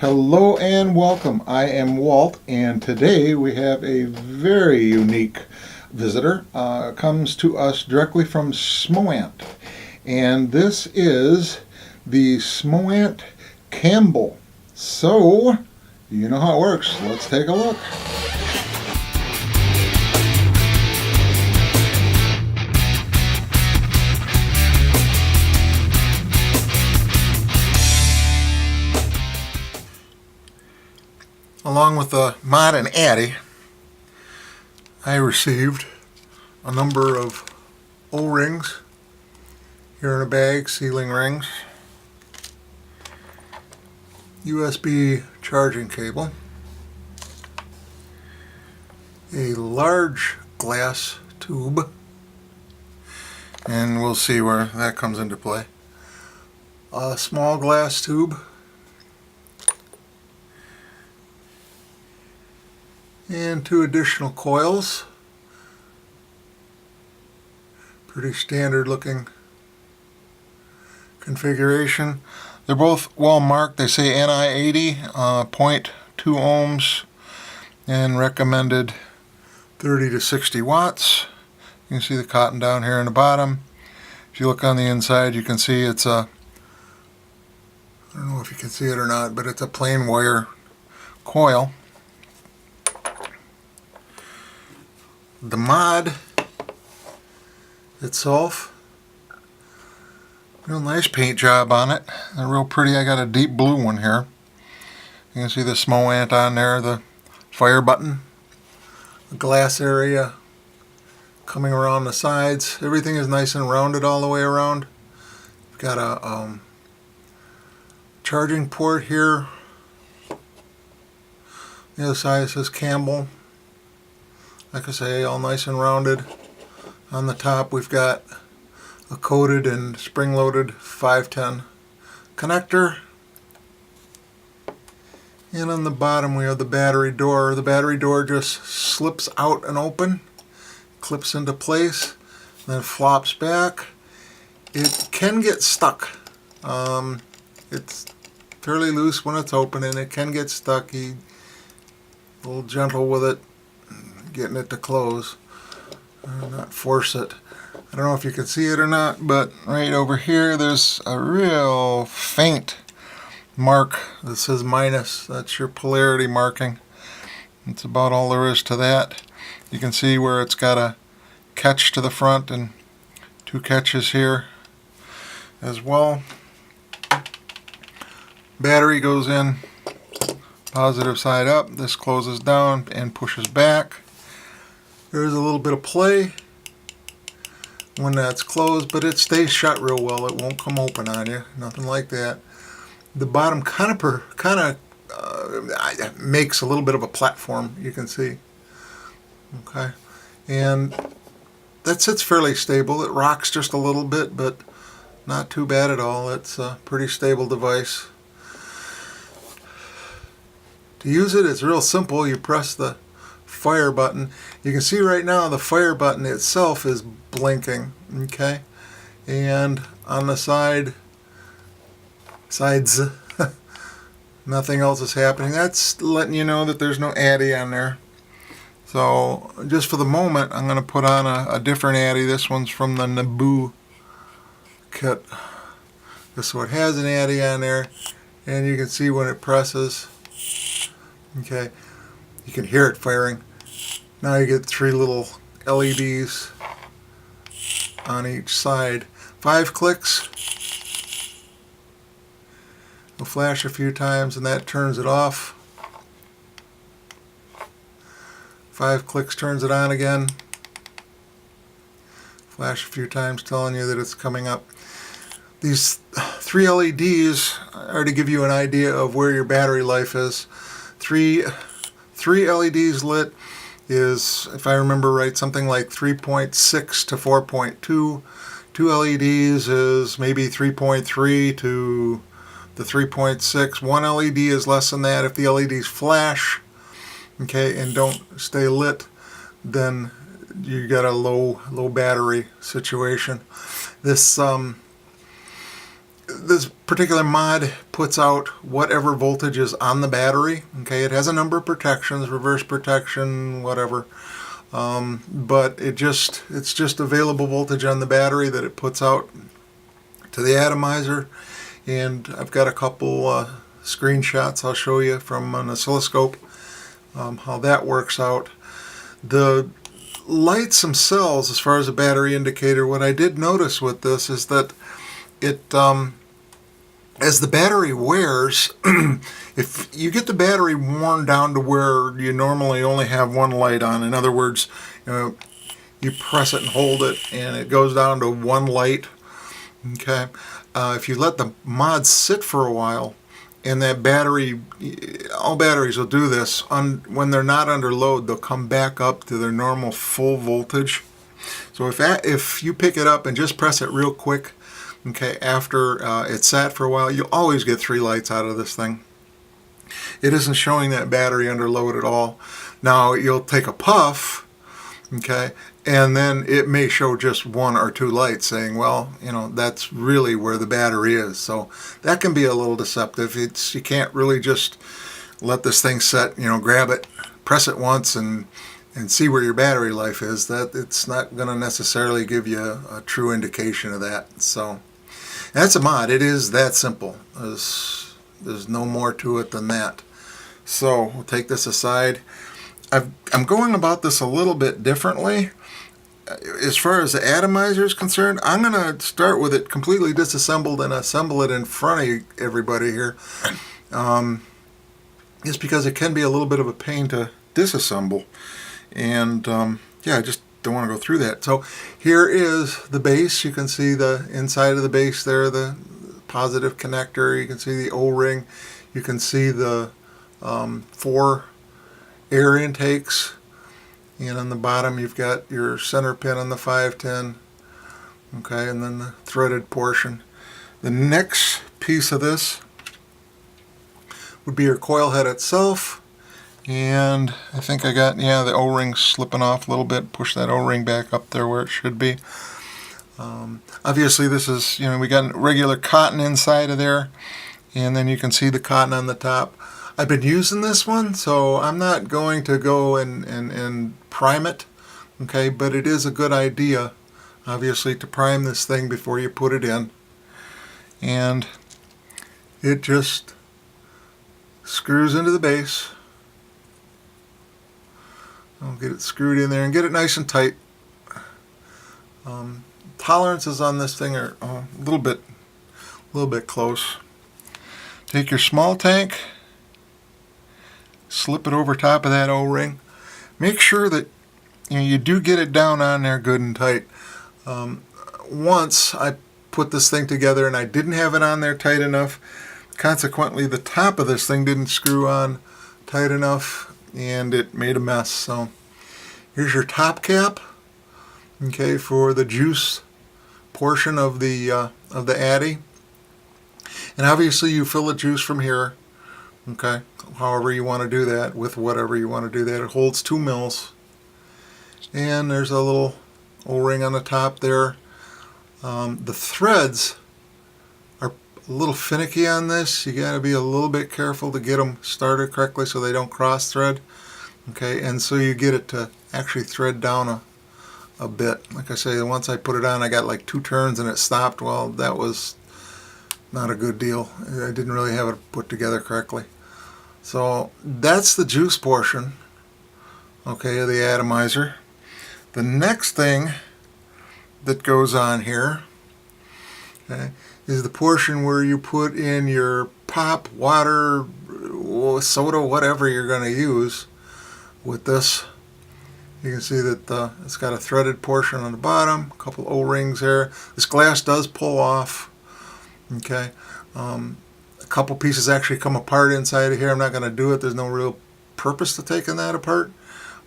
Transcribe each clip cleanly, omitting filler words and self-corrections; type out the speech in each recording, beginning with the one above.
Hello and welcome. I am Walt, and today we have a very unique visitor. Comes to us directly from Smoant, and this is the Smoant Campbel. So, you know how it works. Let's take a look. Along with the mod and Addy, I received a number of O-rings here in a bag, sealing rings, USB charging cable, a large glass tube, and we'll see where that comes into play, a small glass tube, and 2 additional coils. Pretty standard looking configuration. They're both well marked. They say NI80, 0.2 ohms, and recommended 30 to 60 watts. You can see the cotton down here in the bottom. If you look on the inside, you can see it's a, I don't know if you can see it or not, but it's a plain wire coil. The mod itself, real nice paint job on it. They're real pretty. I got a deep blue one here. You can see the Smoant on there, the fire button, the glass area coming around the sides. Everything is nice and rounded all the way around. We've got a charging port here. The other side says Campbell. Like I say, all nice and rounded. On the top we've got a coated and spring-loaded 510 connector. And on the bottom we have the battery door. The battery door just slips out and open, clips into place, then flops back. It can get stuck. It's fairly loose when it's open and it can get stuck. A little gentle with it, getting it to close, not force it. I don't know if you can see it or not, but right over here there's a real faint mark that says minus. That's your polarity marking. That's about all there is to that. You can see where it's got a catch to the front and 2 catches here as well. Battery goes in positive side up. This closes down and pushes back. There's a little bit of play when that's closed, but it stays shut real well. It won't come open on you, nothing like that. The bottom kind of makes a little bit of a platform, you can see. Okay, and that sits fairly stable. It rocks just a little bit, but not too bad at all. It's a pretty stable device. To use it, it's real simple. You press the fire button. You can see right now the fire button itself is blinking, okay, and on the sides nothing else is happening. That's letting you know that there's no Addy on there. So just for the moment I'm going to put on a different Addy. This one's from the Naboo kit. So it has an Addy on there, and you can see when it presses, okay, you can hear it firing. Now you get 3 little LEDs on each side. 5 clicks. It'll flash a few times and that turns it off. 5 clicks turns it on again. Flash a few times telling you that it's coming up. These 3 LEDs are to give you an idea of where your battery life is. 3 LEDs lit is, if I remember right, something like 3.6 to 4.2. 2 LEDs is maybe 3.3 to the 3.6. 1 LED is less than that. If the LEDs flash, okay, and don't stay lit, then you got a low battery situation. This this particular mod puts out whatever voltage is on the battery. Okay, it has a number of protections, reverse protection, whatever. But it's just available voltage on the battery that it puts out to the atomizer. And I've got a couple screenshots I'll show you from an oscilloscope how that works out. The lights themselves, as far as a battery indicator, what I did notice with this is that it as the battery wears, if you get the battery worn down to where you normally only have one light on, in other words, you press it and hold it and it goes down to one light, okay, if you let the mod sit for a while, and that battery, all batteries will do this, when they're not under load, they'll come back up to their normal full voltage. So if you pick it up and just press it real quick, okay, after it's sat for a while, you'll always get 3 lights out of this thing. It isn't showing that battery under load at all. Now you'll take a puff, okay, and then it may show just 1 or 2 lights, saying, well, that's really where the battery is. So that can be a little deceptive. You can't really just let this thing set, grab it, press it once, and see where your battery life is. That it's not going to necessarily give you a true indication of that. So that's a mod. It is that simple. There's no more to it than that. So we'll take this aside. I'm going about this a little bit differently. As far as the atomizer is concerned, I'm going to start with it completely disassembled and assemble it in front of everybody here. Just because it can be a little bit of a pain to disassemble. And yeah, I just don't want to go through that. So here is the base. You can see the inside of the base there, the positive connector. You can see the O-ring. You can see the 4 air intakes. And on the bottom you've got your center pin on the 510. Okay, and then the threaded portion. The next piece of this would be your coil head itself. And I think I got, the O-ring slipping off a little bit. Push that O-ring back up there where it should be. Obviously this is, we got regular cotton inside of there. And then you can see the cotton on the top. I've been using this one, so I'm not going to go and prime it, okay, but it is a good idea, obviously, to prime this thing before you put it in. And it just screws into the base. I'll get it screwed in there and get it nice and tight. Tolerances on this thing are a little bit close. Take your small tank, slip it over top of that O-ring. Make sure that you do get it down on there good and tight. Once I put this thing together and I didn't have it on there tight enough. Consequently, the top of this thing didn't screw on tight enough and it made a mess. So here's your top cap, okay, for the juice portion of the addy. And obviously you fill the juice from here. Okay, however you want to do that, with whatever you want to do that. It holds 2 mils. And there's a little O-ring on the top there. The threads are a little finicky on this. You got to be a little bit careful to get them started correctly so they don't cross thread. Okay, and so you get it to actually thread down a bit. Like I say, once I put it on, I got like 2 turns and it stopped. Well, that was not a good deal. I didn't really have it put together correctly. So that's the juice portion, okay, of the atomizer. The next thing that goes on here, okay, is the portion where you put in your pop, water, soda, whatever you're going to use with this. You can see that it's got a threaded portion on the bottom, a couple O-rings there. This glass does pull off. Okay, a couple pieces actually come apart inside of here. I'm not going to do it. There's no real purpose to taking that apart,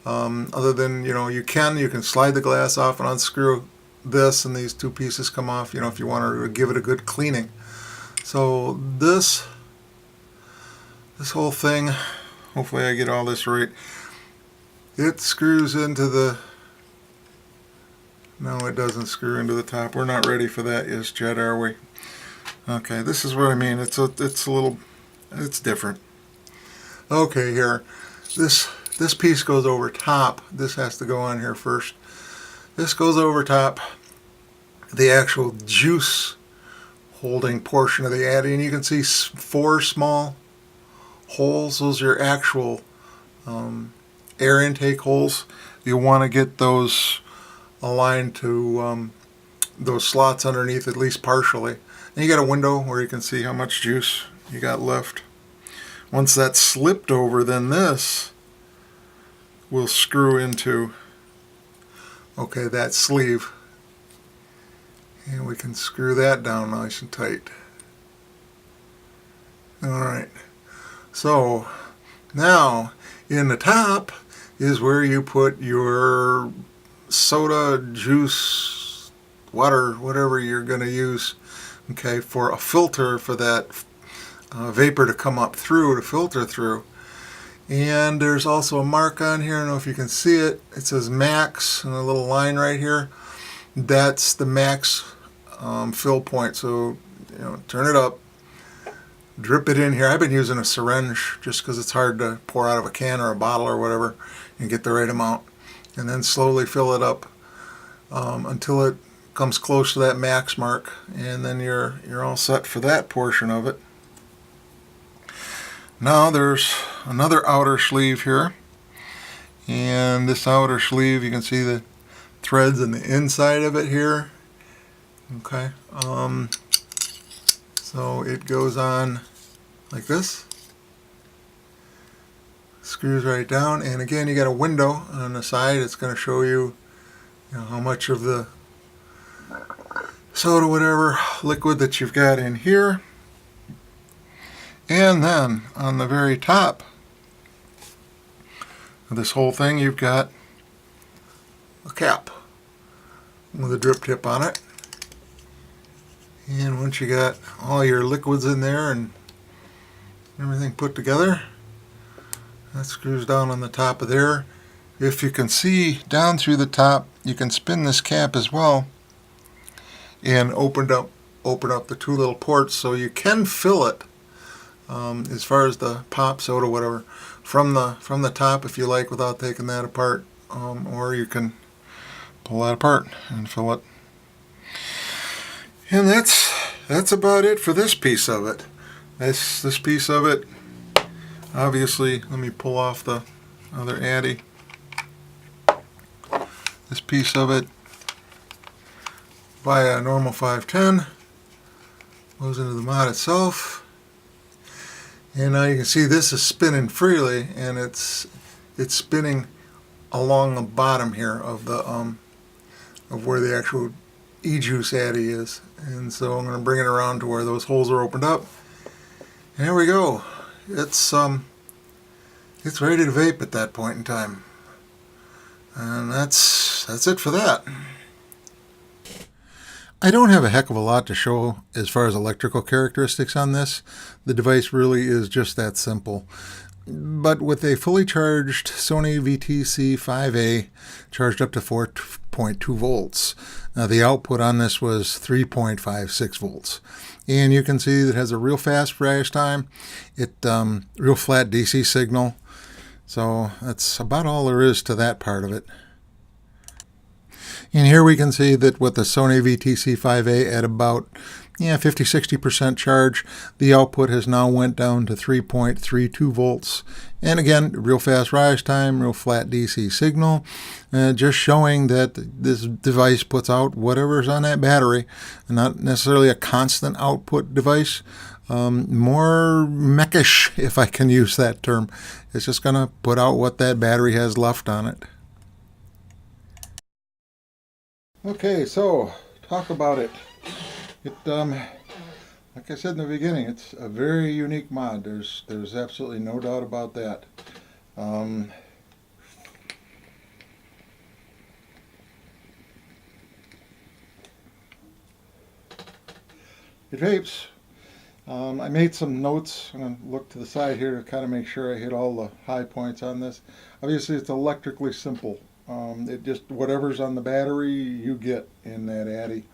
other than you can slide the glass off and unscrew this, and these 2 pieces come off. If you want to give it a good cleaning. So this whole thing, hopefully I get all this right. It screws into the. No, it doesn't screw into the top. We're not ready for that just yet, are we? Okay, this is what I mean. It's a little, it's different. Okay, here, this piece goes over top. This has to go on here first. This goes over top the actual juice holding portion of the addy, and you can see 4 small holes. Those are your actual air intake holes. You want to get those aligned to those slots underneath, at least partially. And you got a window where you can see how much juice you got left. Once that's slipped over, then this will screw into, okay, that sleeve. And we can screw that down nice and tight. Alright, so now in the top is where you put your soda, juice, water, whatever you're going to use, okay, for a filter for that vapor to come up through, to filter through. And there's also a mark on here, I don't know if you can see it, it says max, and a little line right here. That's the max fill point, so turn it up, drip it in here. I've been using a syringe just because it's hard to pour out of a can or a bottle or whatever and get the right amount, and then slowly fill it up until it comes close to that max mark, and then you're all set for that portion of it. Now there's another outer sleeve here, and this outer sleeve, you can see the threads in the inside of it here. Okay, so it goes on like this, screws right down, and again you got a window on the side. It's going to show you, how much of the soda, whatever liquid that you've got in here. And then on the very top of this whole thing, you've got a cap with a drip tip on it. And once you got all your liquids in there and everything put together, that screws down on the top of there. If you can see down through the top, you can spin this cap as well and open up the 2 little ports, so you can fill it as far as the pop soda, whatever, from the top if you like, without taking that apart, or you can pull that apart and fill it. And that's about it for this piece of it. This piece of it, obviously, let me pull off the other addy. This piece of it, by a normal 510, goes into the mod itself. And now you can see this is spinning freely, and it's spinning along the bottom here of the of where the actual e-juice addy is. And so I'm going to bring it around to where those holes are opened up. And there we go. It's ready to vape at that point in time. And that's it for that. I don't have a heck of a lot to show as far as electrical characteristics on this. The device really is just that simple. But with a fully charged Sony VTC5A, charged up to 4.2 volts, the output on this was 3.56 volts. And you can see that it has a real fast rise time, real flat DC signal. So that's about all there is to that part of it. And here we can see that with the Sony VTC5A at about 50-60% charge, the output has now went down to 3.32 volts. And again, real fast rise time, real flat DC signal, just showing that this device puts out whatever's on that battery, and not necessarily a constant output device. More mechish, if I can use that term. It's just going to put out what that battery has left on it. Okay, so talk about it. Like I said in the beginning, it's a very unique mod. There's absolutely no doubt about that. It vapes. I made some notes. I'm going to look to the side here to kind of make sure I hit all the high points on this. Obviously, it's electrically simple. It just, whatever's on the battery, you get in that addy.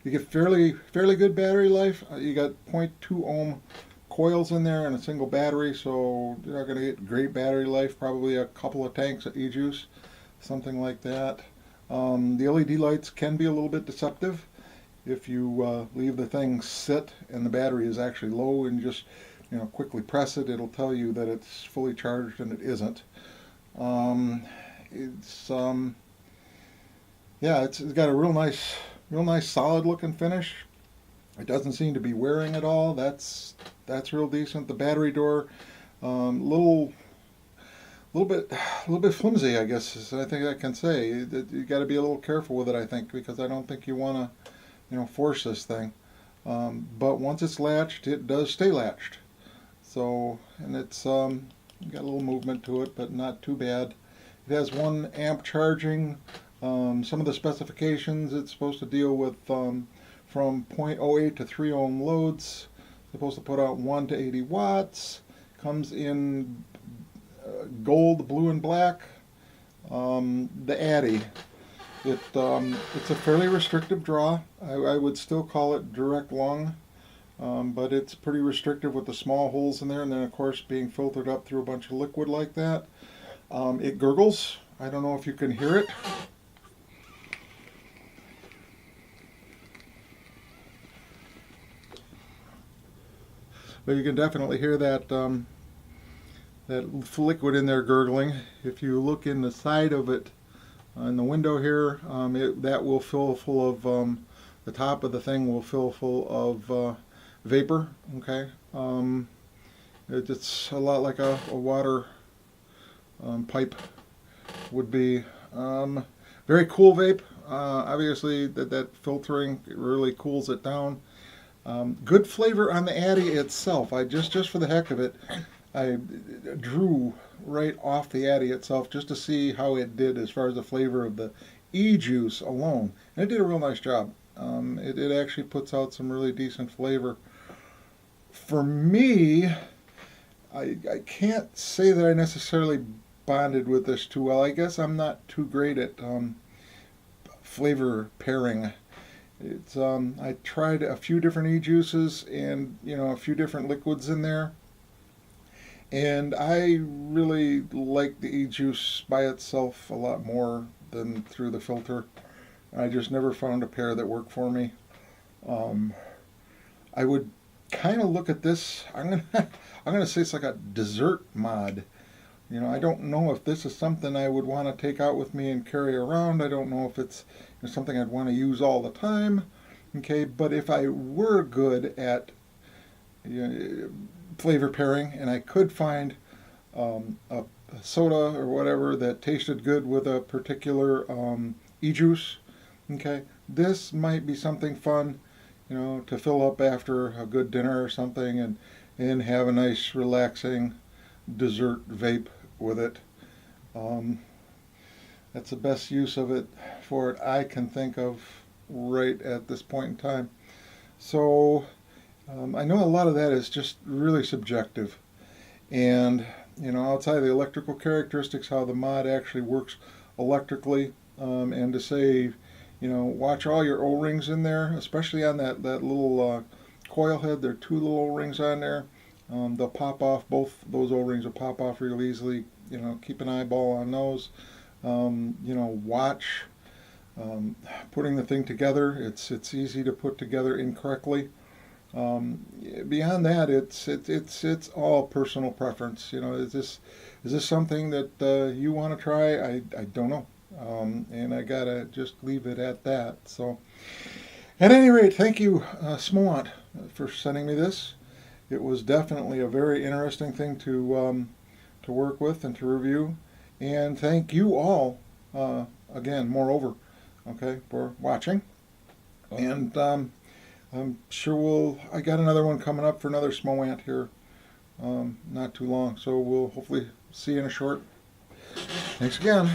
You get fairly good battery life. You got 0.2 ohm coils in there and a single battery, so you're not going to get great battery life. Probably a couple of tanks of e-juice, something like that. The LED lights can be a little bit deceptive. If you leave the thing sit and the battery is actually low and just quickly press it, it'll tell you that it's fully charged and it isn't. It's yeah, it's got a real nice solid looking finish. It doesn't seem to be wearing at all. That's real decent. The battery door, little bit flimsy, I guess. I think I can say. You got to be a little careful with it, I think, because I don't think you want to force this thing. But once it's latched, it does stay latched. So, and it's got a little movement to it, but not too bad. It has 1 amp charging. Some of the specifications, it's supposed to deal with from 0.08 to 3 ohm loads. It's supposed to put out 1 to 80 watts. Comes in gold, blue, and black. The Addy. It's a fairly restrictive draw. I would still call it direct lung, but it's pretty restrictive with the small holes in there, and then of course being filtered up through a bunch of liquid like that. It gurgles. I don't know if you can hear it. But you can definitely hear that that liquid in there gurgling. If you look in the side of it, in the window here, that will fill full of, the top of the thing will fill full of vapor. Okay, it's a lot like a water pipe would be. Very cool vape. Obviously, that filtering really cools it down. Good flavor on the Addy itself. I just for the heck of it, I drew right off the Addy itself just to see how it did as far as the flavor of the e-juice alone. And it did a real nice job. It actually puts out some really decent flavor. For me, I can't say that I necessarily bonded with this too well. I guess I'm not too great at flavor pairing. It's I tried a few different e-juices and a few different liquids in there, and I really like the e-juice by itself a lot more than through the filter. I just never found a pair that worked for me. I would kind of look at this. I'm gonna say it's like a dessert mod. I don't know if this is something I would want to take out with me and carry around. I don't know if it's something I'd want to use all the time. Okay, but if I were good at flavor pairing and I could find a soda or whatever that tasted good with a particular e-juice, okay, this might be something fun, to fill up after a good dinner or something and have a nice relaxing dessert vape with it. That's the best use of it for it I can think of right at this point in time. So I know a lot of that is just really subjective, and outside of the electrical characteristics, how the mod actually works electrically, and to say, watch all your O-rings in there, especially on that little coil head. There are 2 little O-rings on there. They'll pop off. Both those O-rings will pop off real easily. Keep an eyeball on those. Watch putting the thing together. It's easy to put together incorrectly. Beyond that, it's all personal preference. Is this something that you want to try? I don't know, and I gotta just leave it at that. So, at any rate, thank you, Smoant, for sending me this. It was definitely a very interesting thing to work with and to review. And thank you all, again, moreover, okay, for watching. And I'm sure I got another one coming up for another Smoant here, not too long. So we'll hopefully see you in a short. Thanks again.